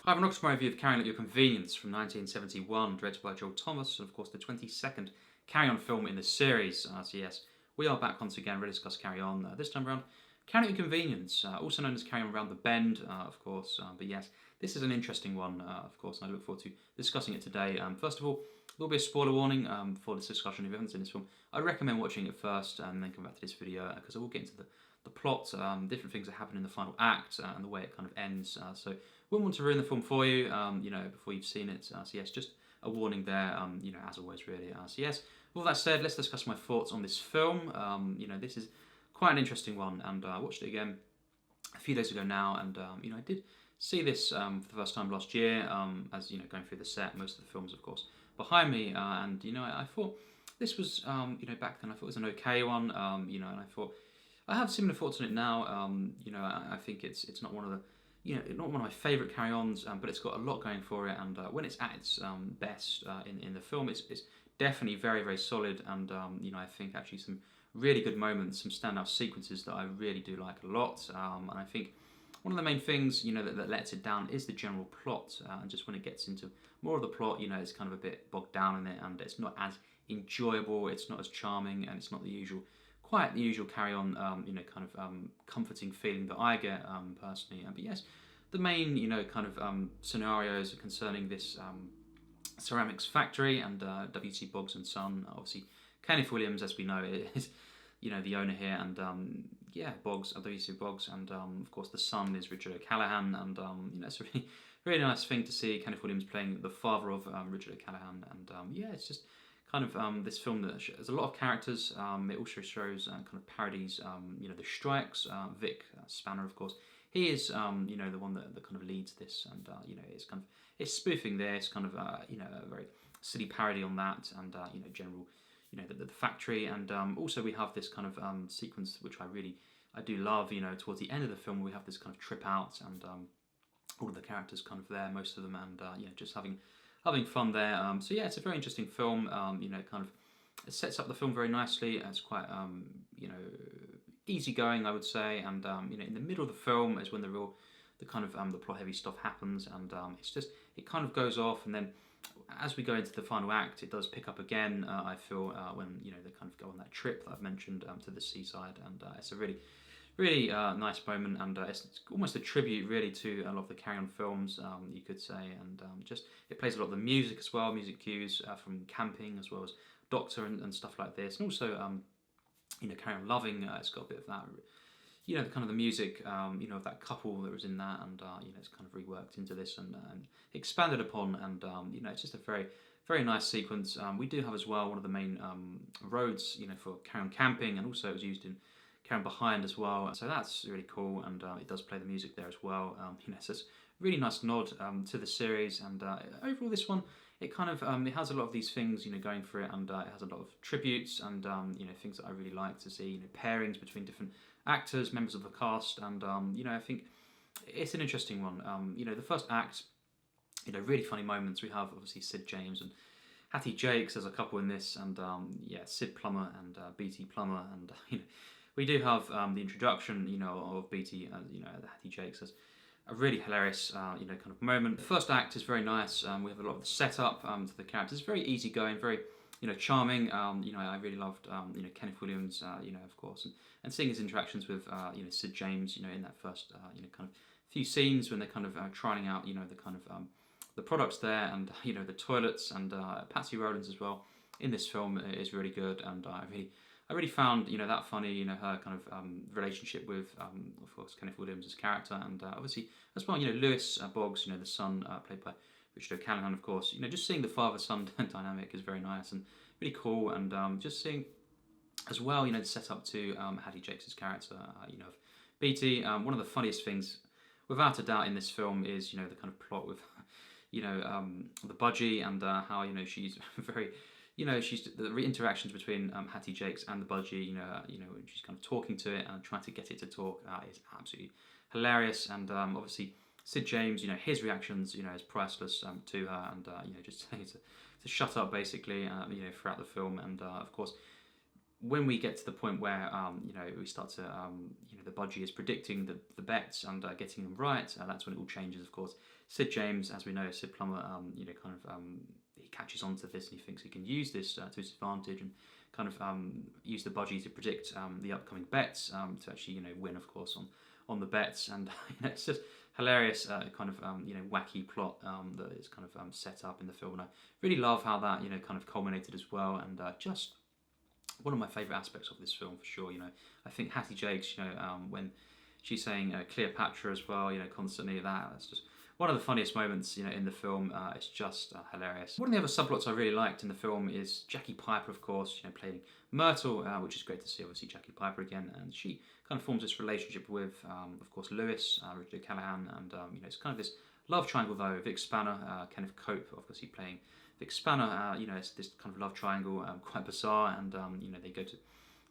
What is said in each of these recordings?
I have an Oxford review of Carry On At Your Convenience from 1971, directed by Joel Thomas, and of course the 22nd Carry On film in the series. So yes, we are back once again, ready to discuss Carry On. This time around, Carry On At Your Convenience, also known as Carry On Round the Bend, of course. But yes, this is an interesting one, of course, and I look forward to discussing it today. First of all, there will be a spoiler warning for this discussion. If you haven't seen this film, I recommend watching it first and then come back to this video, because I will get into the plot, different things that happen in the final act, and the way it kind of ends. So wouldn't want to ruin the film for you, before you've seen it. So yes, just a warning there, as always, really. So yes, with all that said, let's discuss my thoughts on this film. This is quite an interesting one, and I watched it again a few days ago now, and I did see this for the first time last year, as going through the set, most of the films, of course, behind me, and I thought this was, back then I thought it was an okay one, and I thought I have similar thoughts on it now. I think it's not one of the not one of my favourite carry-ons, but it's got a lot going for it, and when it's at its best in the film, it's definitely very, very solid, and I think actually some really good moments, some standout sequences that I really do like a lot, and I think one of the main things that lets it down is the general plot, and just when it gets into more of the plot, it's kind of a bit bogged down in it, and it's not as enjoyable, it's not as charming, and it's not the usual carry-on, comforting feeling that I get personally. But yes, the main, scenarios concerning this ceramics factory and W.C. Boggs and Son. Obviously, Kenneth Williams, as we know, is the owner here, and Boggs, W.C. Boggs, and of course the son is Richard O'Callaghan, and it's a really, really nice thing to see Kenneth Williams playing the father of Richard O'Callaghan, and it's just kind of this film that has a lot of characters. It also shows kind of parodies, the strikes. Vic Spanner, of course, he is the one that kind of leads this, and it's spoofing this kind of a very silly parody on that, and general the factory, and also we have this kind of sequence which I do love. Towards the end of the film, we have this kind of trip out, and all of the characters kind of there, most of them, and just having fun there. So yeah, it's a very interesting film. It sets up the film very nicely. It's quite easygoing, I would say. And in the middle of the film is when the plot heavy stuff happens, and it kind of goes off, and then as we go into the final act, it does pick up again. I feel when they kind of go on that trip that I've mentioned to the seaside, and it's a really, really nice moment, and it's almost a tribute really to a lot of the Carry On films, you could say, and it plays a lot of the music as well, music cues from Camping as well as Doctor and stuff like this, and also Carry On Loving, it's got a bit of that, the kind of the music, of that couple that was in that, and it's kind of reworked into this and expanded upon, and it's just a very, very nice sequence. We do have as well one of the main roads, for Carry On Camping, and also it was used in Carry On Behind as well, so that's really cool, and it does play the music there as well. So it's a really nice nod to the series, and overall this one, it kind of it has a lot of these things going for it, and it has a lot of tributes, and things that I really like to see, pairings between different actors, members of the cast, and I think it's an interesting one. The first act, really funny moments. We have obviously Sid James and Hattie Jacques as a couple in this, and Sid Plummer and BT Plummer, and we do have the introduction, of BT, the Hattie Jacques as a really hilarious, kind of moment. The first act is very nice. We have a lot of the setup to the characters. Very easygoing, very charming. I really loved Kenneth Williams, of course, and seeing his interactions with Sid James, in that first kind of few scenes when they're kind of trying out the kind of the products there, and the toilets, and Patsy Rowlands as well in this film is really good, and I really found that funny, her kind of relationship with of course Kenneth Williams' character, and obviously as well Lewis Boggs, the son played by Richard O'Callaghan, of course. Just seeing the father-son dynamic is very nice and really cool, and just seeing as well the setup to Hattie Jacques' character, of BT. One of the funniest things, without a doubt, in this film is the kind of plot with the budgie, and how she's very she's the interactions between Hattie Jacques and the budgie, when she's kind of talking to it and trying to get it to talk, is absolutely hilarious, and obviously Sid James, his reactions, is priceless to her, and just saying to shut up basically, throughout the film, and of course when we get to the point where you know, we start to you know, the budgie is predicting the bets and getting them right, that's when it all changes. Of course, Sid James, as we know, Sid Plummer, you know, kind of he catches on to this and he thinks he can use this to his advantage and kind of use the budgie to predict the upcoming bets to actually, you know, win, of course, on the bets. And you know, it's just hilarious kind of you know, wacky plot that is kind of set up in the film, and I really love how that, you know, kind of culminated as well, and just one of my favourite aspects of this film for sure. You know, I think Hattie Jacques, you know, when she's saying Cleopatra as well, you know, constantly, that's just one of the funniest moments, you know, in the film. It's just hilarious. One of the other subplots I really liked in the film is Jackie Piper, of course, you know, playing Myrtle, which is great to see, obviously, Jackie Piper again, and she kind of forms this relationship with, of course, Lewis, Richard Callaghan, and you know, it's kind of this love triangle though. Vic Spanner, Kenneth Cope, obviously playing Vic Spanner, you know, it's this kind of love triangle, quite bizarre, and you know, they go to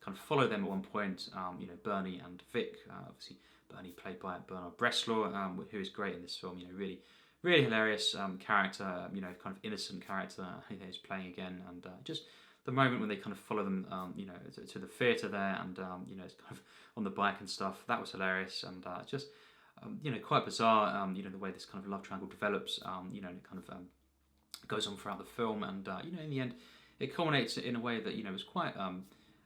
kind of follow them at one point. You know, Bernie and Vic, obviously Bernie played by Bernard Bresslaw, who is great in this film. You know, really, really hilarious character. You know, kind of innocent character. You know, he's playing again, and just the moment when they kind of follow them, you know, to the theatre there, and you know, it's kind of on the bike and stuff. That was hilarious, and just you know, quite bizarre. You know, the way this kind of love triangle develops. You know, and it kind of goes on throughout the film, and you know, in the end, it culminates in a way that, you know, was quite a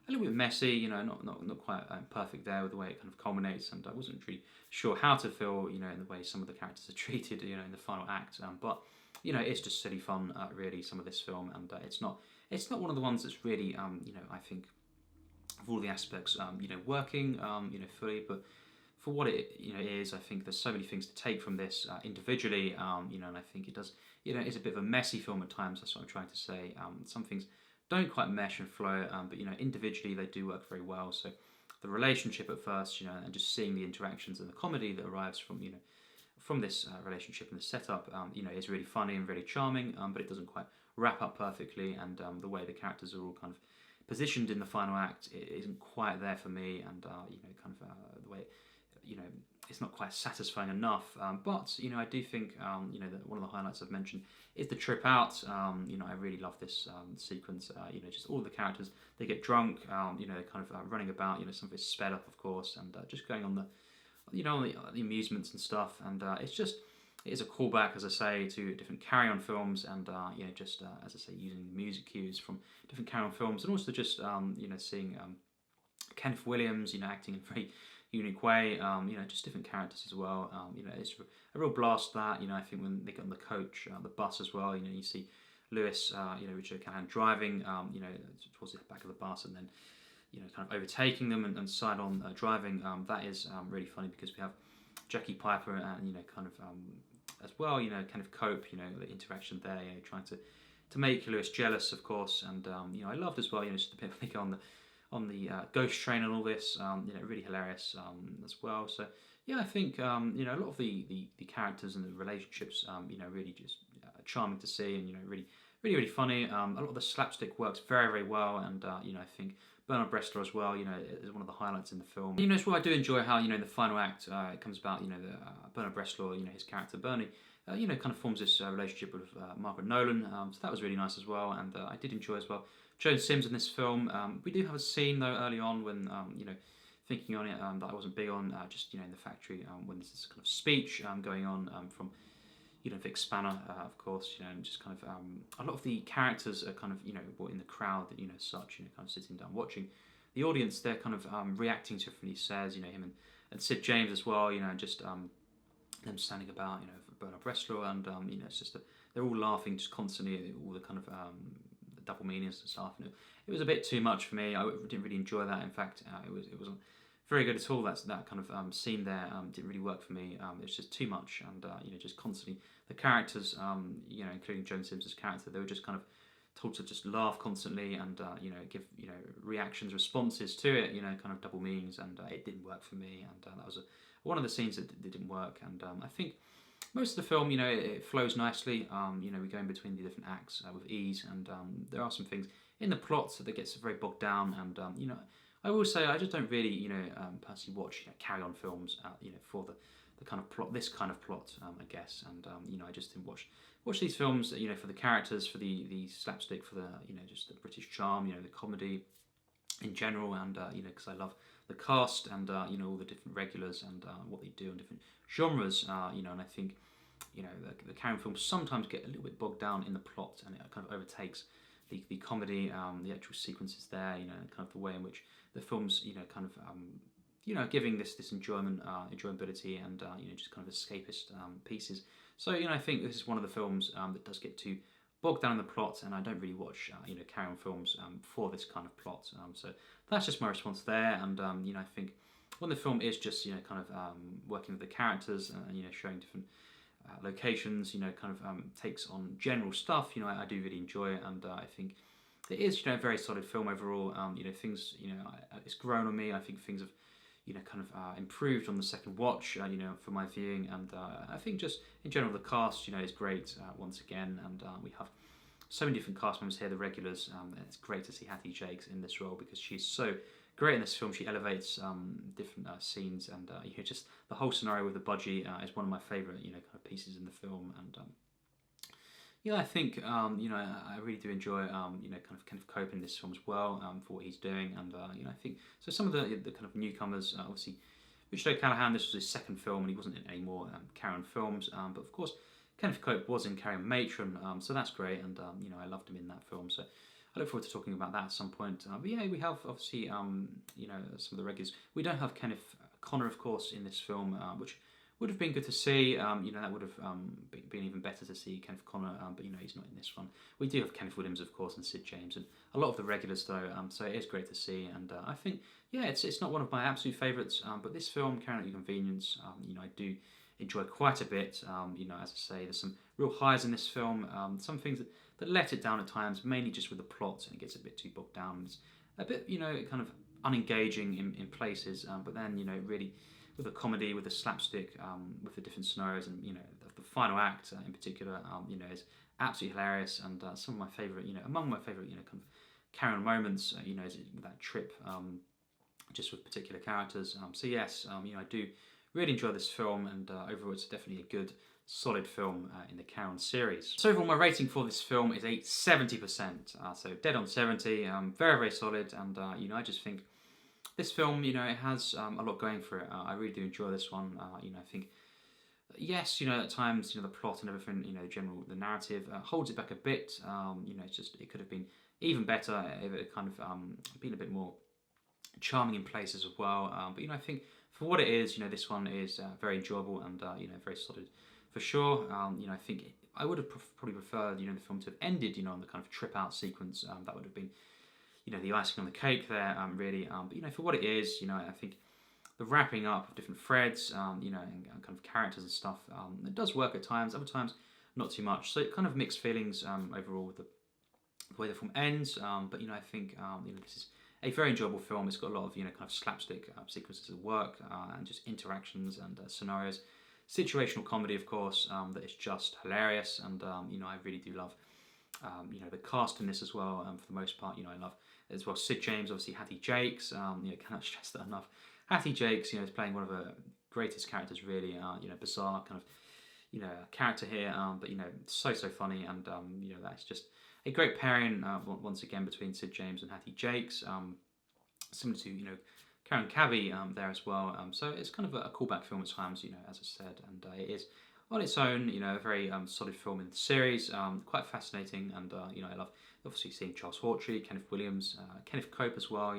little bit messy. You know, not quite perfect there with the way it kind of culminates, and I wasn't really sure how to feel, you know, in the way some of the characters are treated, you know, in the final act. But you know, it's just silly fun, really, some of this film, and it's not one of the ones that's really, you know, I think of all the aspects, you know, working, you know, fully, but for what it, you know, is, I think there's so many things to take from this individually, you know, and I think it does, you know, it's a bit of a messy film at times. That's what I'm trying to say. Some things don't quite mesh and flow, but you know, individually they do work very well. So the relationship at first, you know, and just seeing the interactions and the comedy that arrives from, you know, from this relationship and the setup, you know, is really funny and really charming, but it doesn't quite wrap up perfectly, and the way the characters are all kind of positioned in the final act, it isn't quite there for me, and you know, kind of the way, you know, it's not quite satisfying enough. But you know, I do think, you know, that one of the highlights I've mentioned is the trip out. You know, I really love this sequence. You know, just all the characters, they get drunk. You know, they're kind of running about. You know, some of it's sped up, of course, and just going on the, you know, on the amusements and stuff. And it's just, it is a callback, as I say, to different Carry On films, and you know, just as I say, using the music cues from different Carry On films, and also just you know, seeing Kenneth Williams, you know, acting in a very unique way. You know, just different characters as well. You know, it's a real blast. That, you know, I think when they get on the coach, the bus as well. You know, you see Lewis, you know, Richard Callaghan driving, you know, towards the back of the bus, and then, you know, kind of overtaking them and side on driving. That is really funny, because we have Jackie Piper and, you know, kind of as well, you know, kind of Cope, you know, the interaction there, you know, trying to make Lewis jealous, of course. And you know, I loved as well, you know, just a bit of like on the ghost train and all this, you know, really hilarious as well. So yeah, I think you know, a lot of the characters and the relationships, you know, really just charming to see, and you know, really funny. A lot of the slapstick works very well, and you know, I think Bernard Bresslaw as well, you know, is one of the highlights in the film. You know, as well, I do enjoy how, you know, in the final act, it comes about, you know, the Bernard Bresslaw, you know, his character Bernie, you know, kind of forms this relationship with Margaret Nolan, so that was really nice as well, and I did enjoy as well Joan Sims in this film. We do have a scene though early on when, you know, thinking on it, that I wasn't big on, just, you know, in the factory, when there's this kind of speech going on from, you know, Vic Spanner, of course, you know, and just kind of a lot of the characters are kind of, you know, in the crowd, you know, such, you know, kind of sitting down watching. The audience, they're kind of reacting to everything he says, you know, him and Sid James as well, you know, just them standing about, you know, Bernard Bresslaw, and you know, it's just they're all laughing just constantly at all the kind of the double meanings and stuff. And it was a bit too much for me. I didn't really enjoy that. In fact, it wasn't very good at all. That kind of scene there didn't really work for me. It was just too much, and you know, just constantly the characters, you know, including Joan Sims's character, they were just kind of told to just laugh constantly, and you know, give, you know, reactions, responses to it, you know, kind of double meanings, and it didn't work for me. And that was one of the scenes that didn't work. And I think most of the film, you know, it flows nicely. You know, we go in between the different acts with ease, and there are some things in the plot that gets very bogged down. And you know, I will say I just don't really, you know, personally watch, you know, Carry On films, you know, for the kind of plot, this kind of plot, I guess. And you know, I just didn't watch these films, you know, for the characters, for the slapstick, for the, you know, just the British charm, you know, the comedy. in general, and because I love the cast and all the different regulars and what they do in different genres, and I think the Karen films sometimes get a little bit bogged down in the plot, and it kind of overtakes the comedy, the actual sequences there, kind of the way in which the films, kind of giving this enjoyability and just kind of escapist pieces. So I think this is one of the films that does get too bogged down in the plot, and I don't really watch carry-on films for this kind of plot. So that's just my response there, and I think when the film is just kind of working with the characters and showing different locations, kind of takes on general stuff, I do really enjoy it, and I think it is a very solid film overall. Things it's grown on me. I think things have kind of improved on the second watch, for my viewing, and I think just in general the cast, is great once again, and we have so many different cast members here, the regulars. And it's great to see Hattie Jacques in this role because she's so great in this film. She elevates different scenes, and just the whole scenario with the budgie is one of my favourite kind of pieces in the film, and I think I really do enjoy kind of Kenneth Cope in this film as well, for what he's doing, and I think so. Some of the kind of newcomers, obviously, Richard Callaghan. This was his second film, and he wasn't in any more Carry-On films, but of course, Kenneth Cope was in Carry-On Matron, so that's great, and I loved him in that film. So I look forward to talking about that at some point. But yeah, we have obviously some of the regulars. We don't have Kenneth Connor, of course, in this film, which would have been good to see. That would have been even better to see Kenneth Connor, but he's not in this one. We do have Kenneth Williams, of course, and Sid James, and a lot of the regulars though. So it is great to see, and I think it's not one of my absolute favourites, but this film, Carrying Out Your Convenience, I do enjoy quite a bit. As I say, there's some real highs in this film. Some things that let it down at times, mainly just with the plot, and it gets a bit too bogged down. It's a bit kind of unengaging in places, but then really, with the comedy, with the slapstick, with the different scenarios, and the final act in particular, is absolutely hilarious, and some of my favourite, among my favourite, kind of carry-on moments, is that trip, just with particular characters. So yes, I do really enjoy this film, and overall, it's definitely a good, solid film in the Carry-On series. So overall, my rating for this film is a 70%. So dead on 70, very, very solid, and I just think this film, it has a lot going for it. I really do enjoy this one. I think, yes, at times, the plot and everything, the narrative holds it back a bit. It's just, it could have been even better if it kind of been a bit more charming in places as well. But I think for what it is, this one is very enjoyable and very solid for sure. I think I would have probably preferred, the film to have ended, on the kind of trip out sequence. That would have been the icing on the cake there, really. But for what it is, I think the wrapping up of different threads, and kind of characters and stuff, it does work at times. Other times, not too much. So kind of mixed feelings overall with the way the film ends. But I think this is a very enjoyable film. It's got a lot of kind of slapstick sequences at work, and just interactions and scenarios. Situational comedy, of course, that is just hilarious, and I really do love the cast in this as well. For the most part, I love as well Sid James, obviously Hattie Jacques. Cannot stress that enough. Hattie Jacques, is playing one of the greatest characters, really. Bizarre kind of character here, but so funny, and that's just a great pairing once again between Sid James and Hattie Jacques. Similar to Karen Cabby there as well. So it's kind of a callback film at times, as I said, and it is on its own, a very solid film in the series, quite fascinating, and I love obviously seeing Charles Hawtrey, Kenneth Williams, Kenneth Cope as well,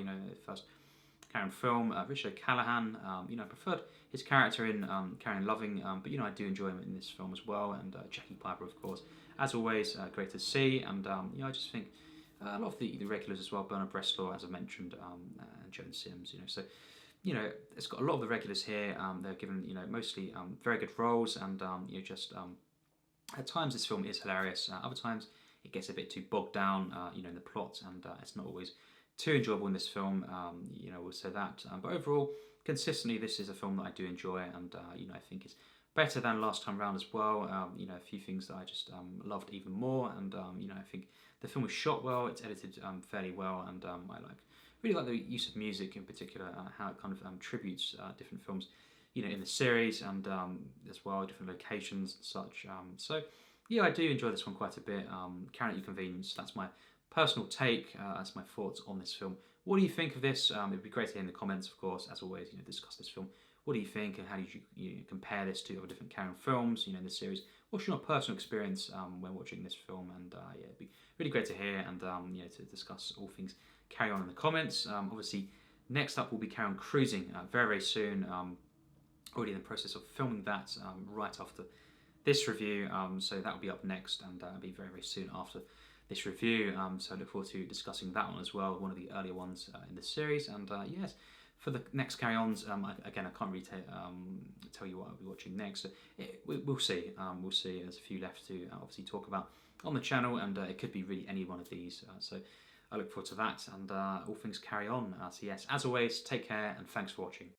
first Karen film, Richard Callaghan, I preferred his character in Karen Loving, but I do enjoy him in this film as well, and Jackie Piper, of course, as always, great to see, and I just think a lot of the regulars as well, Bresslaw, as I mentioned, and Joan Sims, so it's got a lot of the regulars here. They're given mostly very good roles, and just at times this film is hilarious. Other times it gets a bit too bogged down, in the plot, and it's not always too enjoyable in this film. We'll say that. But overall, consistently, this is a film that I do enjoy, and I think it's better than last time round as well. A few things that I just loved even more, and I think the film was shot well. It's edited fairly well, and I really like the use of music in particular, how it kind of tributes different films, in the series, and as well different locations and such. So yeah, I do enjoy this one quite a bit. Carrying Out Your Convenience. That's my personal take. That's my thoughts on this film What do you think of this? It'd be great to hear in the comments, of course, as always, discuss this film. What do you think, and how do you compare this to other different Carry On films, in this series? What's your personal experience when watching this film? And yeah, it'd be really great to hear, and to discuss all things Carry On in the comments. Obviously, next up will be Carry On Cruising very, very soon. Already in the process of filming that right after this review, so that will be up next, and it'll be very, very soon after this review. So I look forward to discussing that one as well, one of the earlier ones in the series. And yes, for the next Carry-Ons, again, I can't really tell you what I'll be watching next. So we'll see. We'll see. There's a few left to obviously talk about on the channel, and it could be really any one of these. So I look forward to that, and all things Carry On. So yes, as always, take care, and thanks for watching.